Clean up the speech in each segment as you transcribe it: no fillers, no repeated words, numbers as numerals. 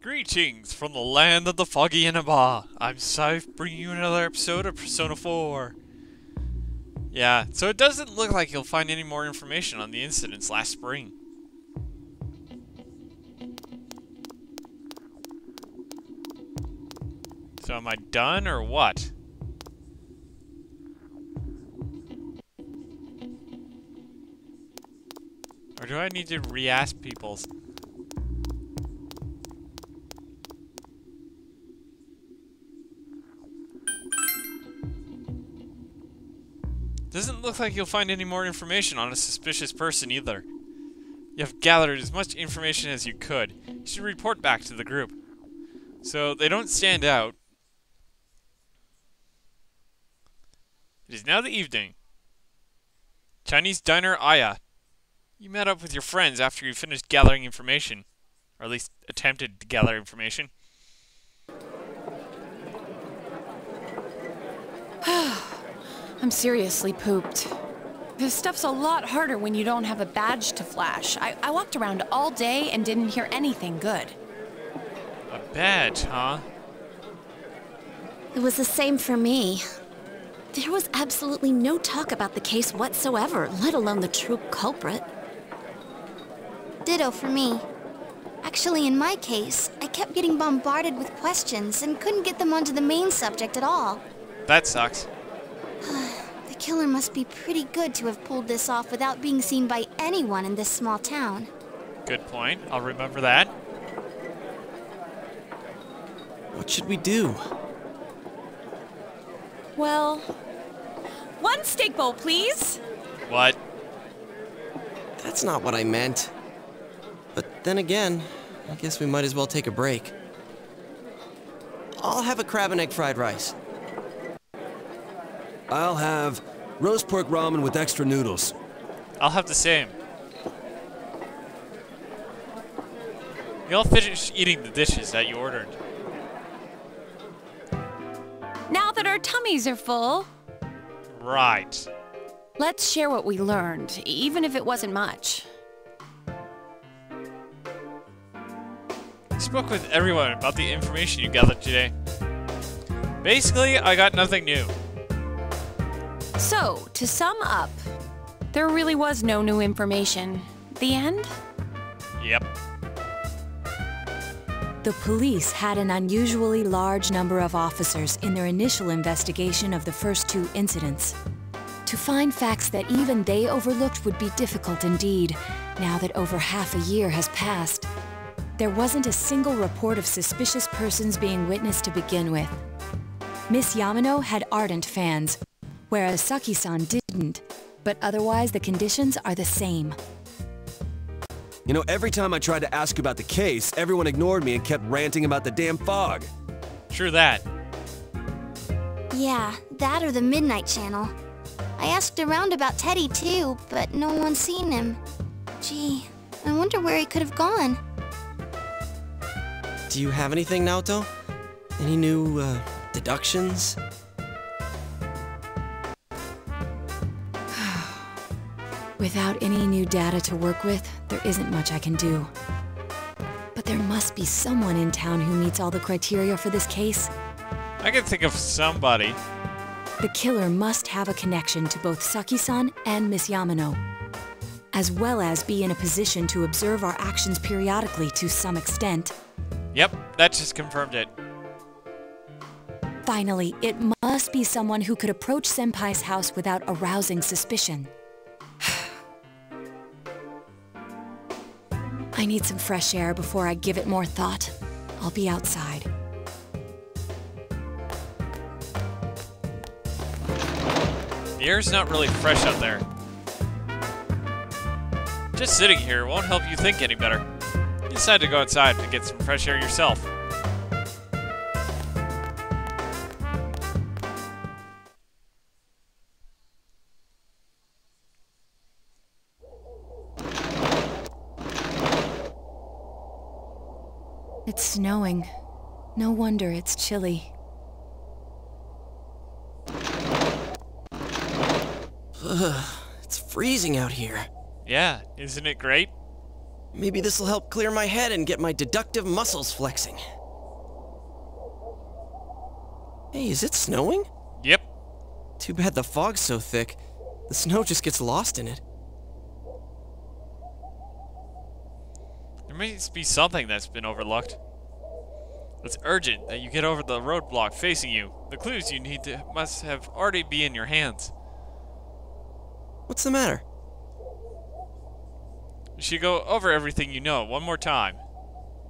Greetings from the land of the Foggy Inaba. I'm Scythe, bringing you another episode of Persona 4. Yeah, so it doesn't look like you'll find any more information on the incidents last spring. So am I done or what? Or do I need to re-ask people's? Doesn't look like you'll find any more information on a suspicious person either. You have gathered as much information as you could. You should report back to the group. So they don't stand out. It is now the evening. Chinese diner Aya. You met up with your friends after you finished gathering information. Or at least attempted to gather information. I'm seriously pooped. This stuff's a lot harder when you don't have a badge to flash. I walked around all day and didn't hear anything good. A badge, huh? It was the same for me. There was absolutely no talk about the case whatsoever, let alone the true culprit. Ditto for me. Actually, in my case, I kept getting bombarded with questions and couldn't get them onto the main subject at all. That sucks. The killer must be pretty good to have pulled this off without being seen by anyone in this small town. Good point. I'll remember that. What should we do? Well, one steak bowl, please. What? That's not what I meant. But then again, I guess we might as well take a break. I'll have a crab and egg fried rice. I'll have roast pork ramen with extra noodles. I'll have the same. You'll finish eating the dishes that you ordered. Now that our tummies are full, Right. let's share what we learned, even if it wasn't much. I spoke with everyone about the information you gathered today. Basically, I got nothing new. So, to sum up, there really was no new information. The end? Yep. The police had an unusually large number of officers in their initial investigation of the first two incidents. To find facts that even they overlooked would be difficult indeed, now that over half a year has passed. There wasn't a single report of suspicious persons being witnessed to begin with. Miss Yamano had ardent fans, whereas Saki-san didn't, but otherwise the conditions are the same. You know, every time I tried to ask about the case, everyone ignored me and kept ranting about the damn fog. True that. Yeah, that or the Midnight Channel. I asked around about Teddy too, but no one's seen him. Gee, I wonder where he could have gone. Do you have anything, Naoto? Any new, deductions? Without any new data to work with, there isn't much I can do. But there must be someone in town who meets all the criteria for this case. I can think of somebody. The killer must have a connection to both Saki-san and Miss Yamano, as well as be in a position to observe our actions periodically to some extent. Yep, that just confirmed it. Finally, it must be someone who could approach Senpai's house without arousing suspicion. I need some fresh air before I give it more thought. I'll be outside. The air's not really fresh out there. Just sitting here won't help you think any better. You decide to go outside to get some fresh air yourself. It's snowing. No wonder it's chilly. It's freezing out here. Yeah, isn't it great? Maybe this'll help clear my head and get my deductive muscles flexing. Hey, is it snowing? Yep. Too bad the fog's so thick. The snow just gets lost in it. There must be something that's been overlooked. It's urgent that you get over the roadblock facing you. The clues you need must have already be in your hands. What's the matter? You should go over everything you know one more time.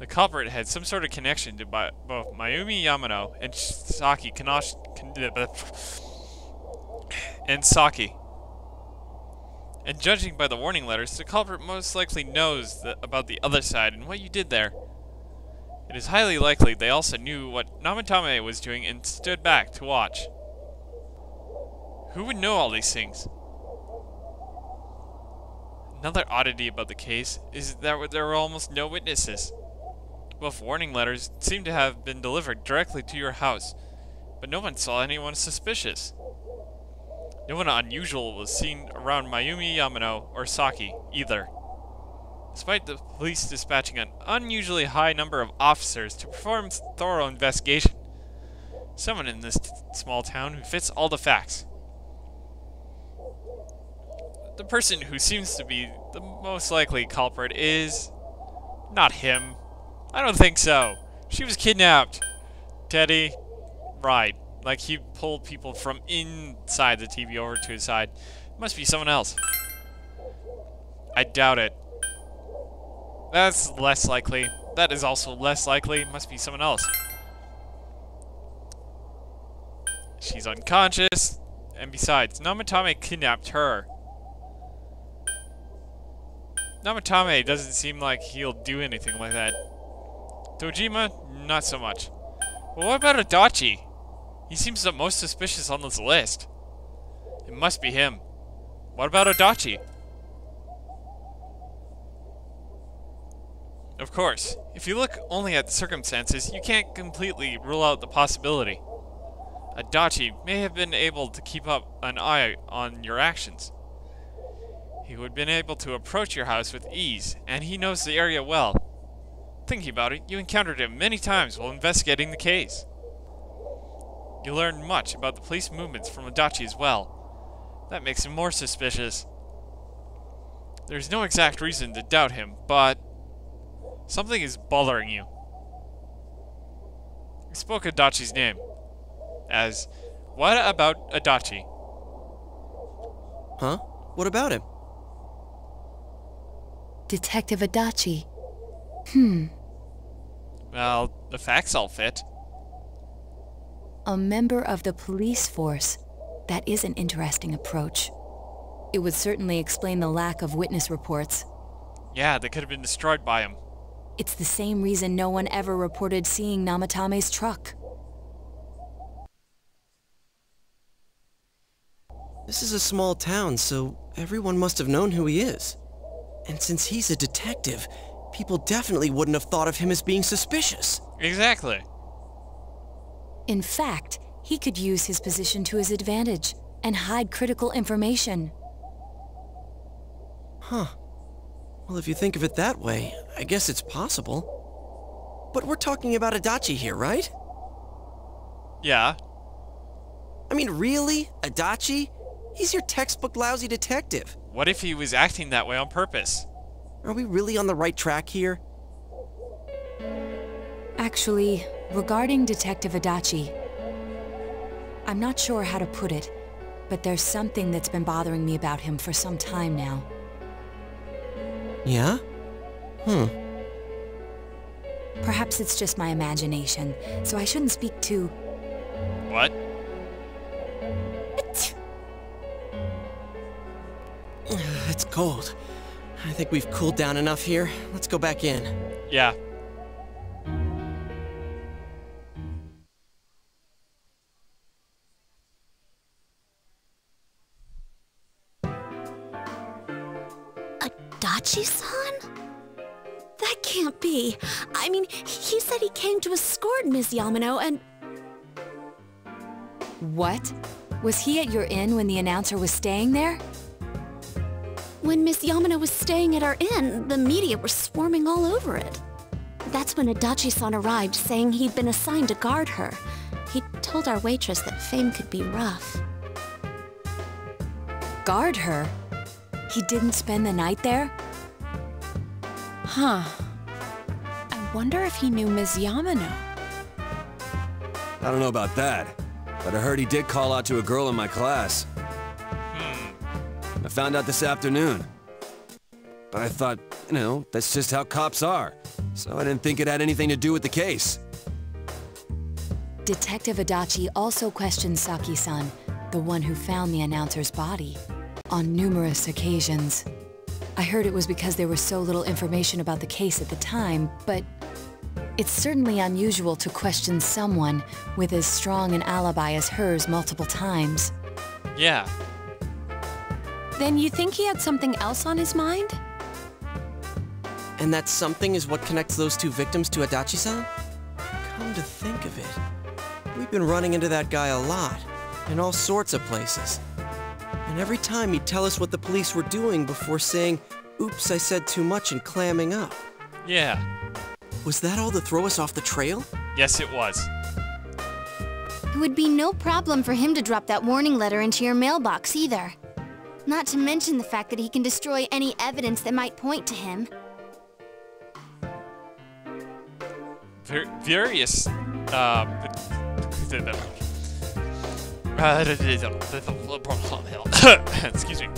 The culprit had some sort of connection to both Mayumi Yamano and Saki Saki. And judging by the warning letters, the culprit most likely knows about the other side and what you did there. It is highly likely they also knew what Namatame was doing and stood back to watch. Who would know all these things? Another oddity about the case is that there were almost no witnesses. Both warning letters seem to have been delivered directly to your house, but no one saw anyone suspicious. No one unusual was seen around Mayumi Yamano or Saki, either. Despite the police dispatching an unusually high number of officers to perform thorough investigation, someone in this small town who fits all the facts. The person who seems to be the most likely culprit is not him. I don't think so. She was kidnapped. Teddy. Right. Like he pulled people from inside the TV over to his side. Must be someone else. I doubt it. That's less likely. That is also less likely. Must be someone else. She's unconscious. And besides, Namatame kidnapped her. Namatame doesn't seem like he'll do anything like that. Dojima, not so much. But what about Adachi? He seems the most suspicious on this list. It must be him. What about Adachi? Of course, if you look only at the circumstances, you can't completely rule out the possibility. Adachi may have been able to keep up an eye on your actions. He would have been able to approach your house with ease, and he knows the area well. Thinking about it, you encountered him many times while investigating the case. You learned much about the police movements from Adachi as well. That makes him more suspicious. There's no exact reason to doubt him, but something is bothering you. You spoke Adachi's name as, what about Adachi? Huh? What about him? Detective Adachi. Well, the facts all fit. A member of the police force. That is an interesting approach. It would certainly explain the lack of witness reports. Yeah, they could have been destroyed by him. It's the same reason no one ever reported seeing Namatame's truck. This is a small town, so everyone must have known who he is. And since he's a detective, people definitely wouldn't have thought of him as being suspicious. Exactly. In fact, he could use his position to his advantage and hide critical information. Huh. Well, if you think of it that way, I guess it's possible. But we're talking about Adachi here, right? Yeah. I mean, really? Adachi? He's your textbook lousy detective. What if he was acting that way on purpose? Are we really on the right track here? Actually, regarding Detective Adachi, I'm not sure how to put it, but there's something that's been bothering me about him for some time now. Yeah? Perhaps it's just my imagination, so I shouldn't speak too... What? It's cold. I think we've cooled down enough here. Let's go back in. Yeah. Adachi-san? That can't be. I mean, he said he came to escort Ms. Yamano and... What? Was he at your inn when the announcer was staying there? When Miss Yamano was staying at our inn, the media were swarming all over it. That's when Adachi-san arrived, saying he'd been assigned to guard her. He told our waitress that fame could be rough. Guard her? He didn't spend the night there? Huh. I wonder if he knew Ms. Yamano. I don't know about that, but I heard he did call out to a girl in my class. I found out this afternoon. But I thought, you know, that's just how cops are. So I didn't think it had anything to do with the case. Detective Adachi also questioned Saki-san, the one who found the announcer's body, on numerous occasions. I heard it was because there was so little information about the case at the time, but it's certainly unusual to question someone with as strong an alibi as hers multiple times. Yeah. Then you think he had something else on his mind? And that something is what connects those two victims to Adachi-san? Come to think of it, we've been running into that guy a lot, in all sorts of places. And every time he'd tell us what the police were doing before saying, "Oops, I said too much," and clamming up. Yeah. Was that all to throw us off the trail? Yes, it was. It would be no problem for him to drop that warning letter into your mailbox either. Not to mention the fact that he can destroy any evidence that might point to him. Various, excuse me.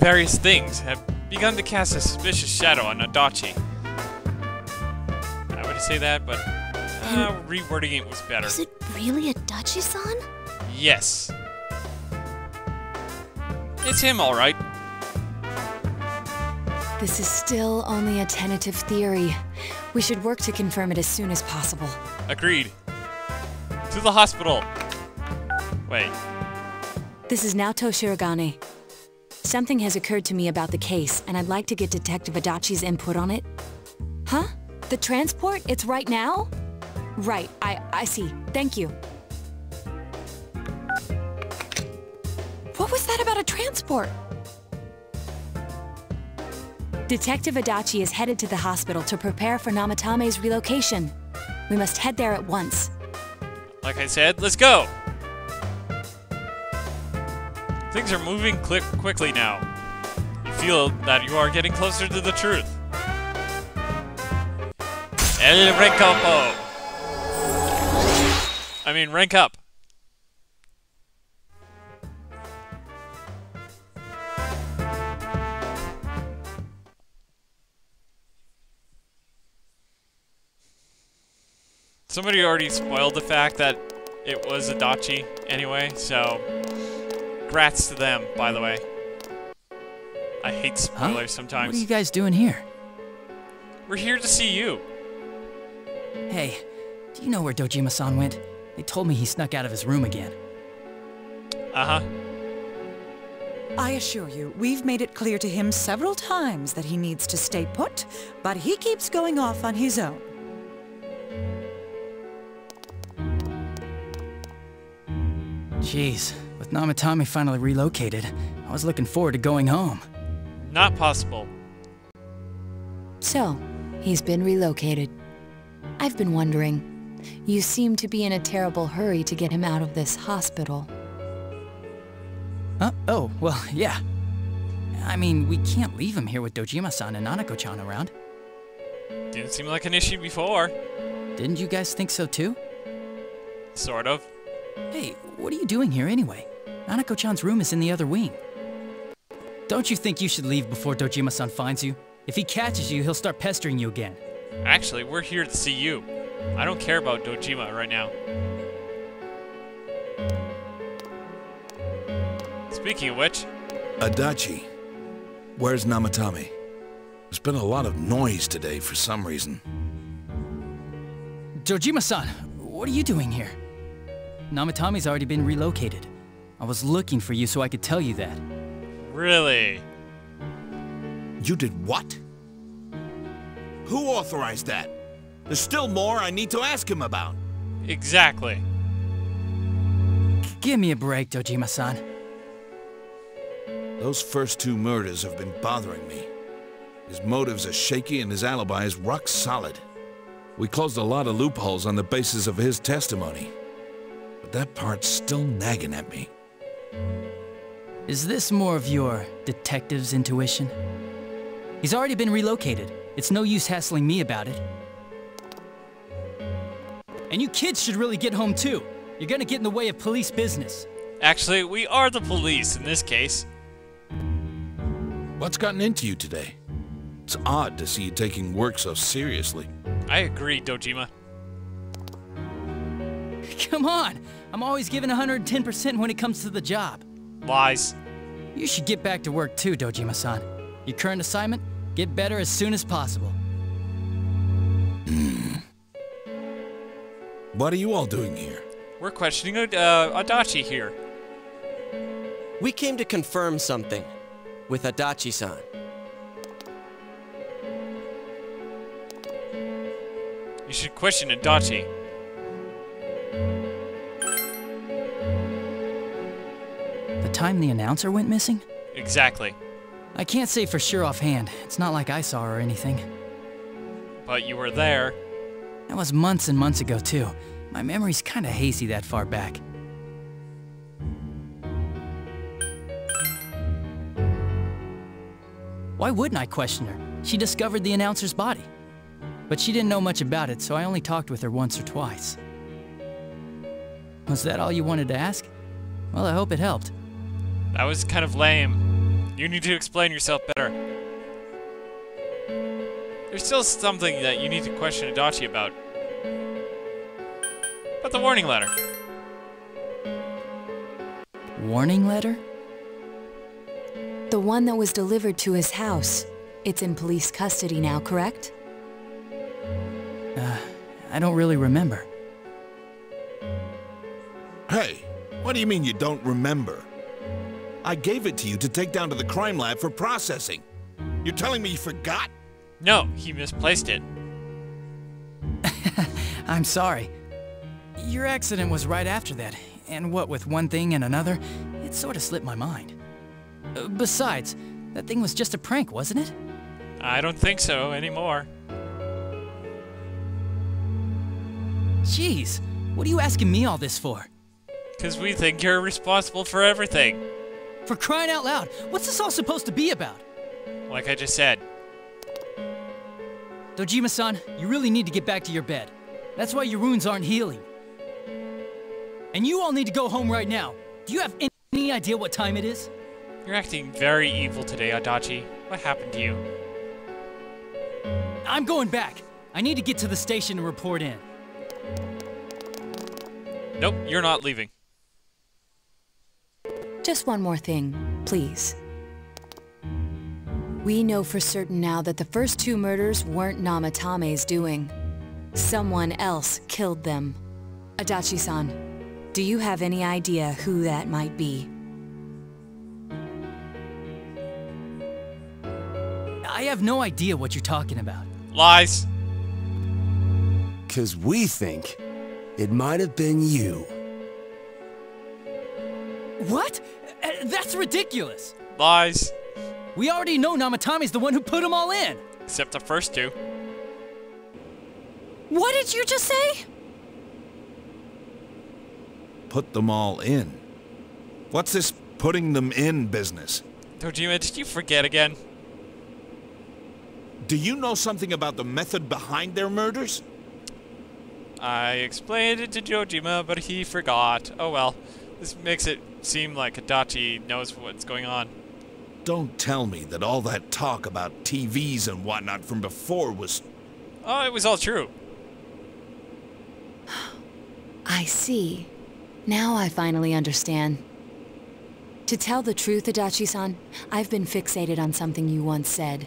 Various things have begun to cast a suspicious shadow on Adachi. I would say that, but rewording it was better. Is it really Adachi-san? Yes. It's him, all right. This is still only a tentative theory. We should work to confirm it as soon as possible. Agreed. To the hospital. Wait. This is Naoto Shirogane. Something has occurred to me about the case, and I'd like to get Detective Adachi's input on it. Huh? The transport? It's right now? Right, I see. Thank you. What was that about a transport? Detective Adachi is headed to the hospital to prepare for Namatame's relocation. We must head there at once. Like I said, let's go! Things are moving quickly now. You feel that you are getting closer to the truth. El Rencapo! I mean, rank up. Somebody already spoiled the fact that it was Adachi anyway, so grats to them, by the way. I hate spoilers sometimes. What are you guys doing here? We're here to see you. Hey, do you know where Dojima-san went? They told me he snuck out of his room again. Uh-huh. I assure you, we've made it clear to him several times that he needs to stay put, but he keeps going off on his own. Jeez, with Namatame finally relocated, I was looking forward to going home. Not possible. So, he's been relocated. I've been wondering. You seem to be in a terrible hurry to get him out of this hospital. Huh? Oh, well, yeah. I mean, we can't leave him here with Dojima-san and Nanako-chan around. Didn't seem like an issue before. Didn't you guys think so too? Sort of. Hey, what are you doing here anyway? Nanako-chan's room is in the other wing. Don't you think you should leave before Dojima-san finds you? If he catches you, he'll start pestering you again. Actually, we're here to see you. I don't care about Dojima right now. Speaking of which... Adachi, where's Namatame? There's been a lot of noise today for some reason. Dojima-san, what are you doing here? Namatame's already been relocated. I was looking for you so I could tell you that. Really? You did what? Who authorized that? There's still more I need to ask him about. Exactly. Give me a break, Dojima-san. Those first 2 murders have been bothering me. His motives are shaky and his alibi is rock solid. We closed a lot of loopholes on the basis of his testimony. But that part's still nagging at me. Is this more of your detective's intuition? He's already been relocated. It's no use hassling me about it. And you kids should really get home too. You're gonna get in the way of police business. Actually, we are the police in this case. What's gotten into you today? It's odd to see you taking work so seriously. I agree, Dojima. Come on! I'm always giving 110% when it comes to the job. Lies. You should get back to work too, Dojima-san. Your current assignment? Get better as soon as possible. What are you all doing here? We're questioning Adachi here. We came to confirm something with Adachi-san. You should question Adachi. The time the announcer went missing? Exactly. I can't say for sure offhand. It's not like I saw her or anything. But you were there. That was months and months ago, too. My memory's kinda hazy that far back. Why wouldn't I question her? She discovered the announcer's body. But she didn't know much about it, so I only talked with her once or twice. Was that all you wanted to ask? Well, I hope it helped. That was kind of lame. You need to explain yourself better. There's still something that you need to question Adachi about. But the warning letter. Warning letter? The one that was delivered to his house. It's in police custody now, correct? I don't really remember. Hey, what do you mean you don't remember? I gave it to you to take down to the crime lab for processing. You're telling me you forgot? No, he misplaced it. I'm sorry. Your accident was right after that, and what with one thing and another, it sort of slipped my mind. Besides, that thing was just a prank, wasn't it? I don't think so anymore. Jeez, what are you asking me all this for? Because we think you're responsible for everything. For crying out loud, what's this all supposed to be about? Like I just said. Dojima-san, you really need to get back to your bed. That's why your wounds aren't healing. And you all need to go home right now. Do you have any idea what time it is? You're acting very evil today, Adachi. What happened to you? I'm going back. I need to get to the station and report in. Nope, you're not leaving. Just one more thing, please. We know for certain now that the first 2 murders weren't Namatame's doing. Someone else killed them. Adachi-san, do you have any idea who that might be? I have no idea what you're talking about. Lies. 'Cause we think it might have been you. What? That's ridiculous. Lies. We already know Namatame's the one who put them all in. Except the first 2. What did you just say? Put them all in. What's this putting them in business? Dojima, did you forget again? Do you know something about the method behind their murders? I explained it to Dojima, but he forgot. Oh well. This makes it seem like Adachi knows what's going on. Don't tell me that all that talk about TVs and whatnot from before was... Oh, it was all true. I see. Now I finally understand. To tell the truth, Adachi-san, I've been fixated on something you once said.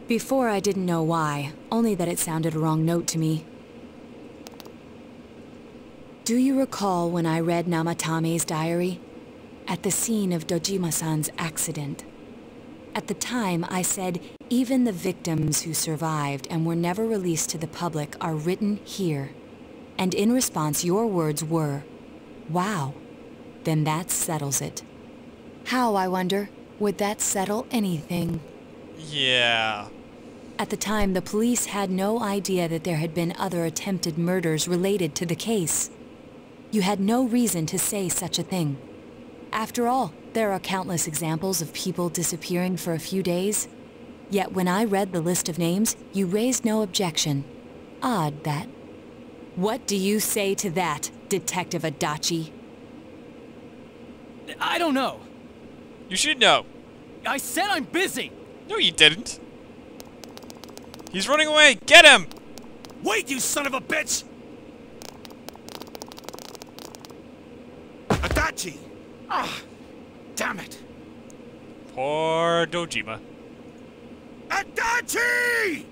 Before I didn't know why, only that it sounded a wrong note to me. Do you recall when I read Namatame's diary? At the scene of Dojima-san's accident. At the time, I said, even the victims who survived and were never released to the public are written here. And in response, your words were, wow, then that settles it. How, I wonder? Would that settle anything? Yeah. At the time, the police had no idea that there had been other attempted murders related to the case. You had no reason to say such a thing. After all, there are countless examples of people disappearing for a few days. Yet when I read the list of names, you raised no objection. Odd, that. What do you say to that, Detective Adachi? I don't know. You should know. I said I'm busy! No, you didn't. He's running away! Get him! Wait, you son of a bitch! Adachi! Ah, damn it! Poor Dojima. Adachi!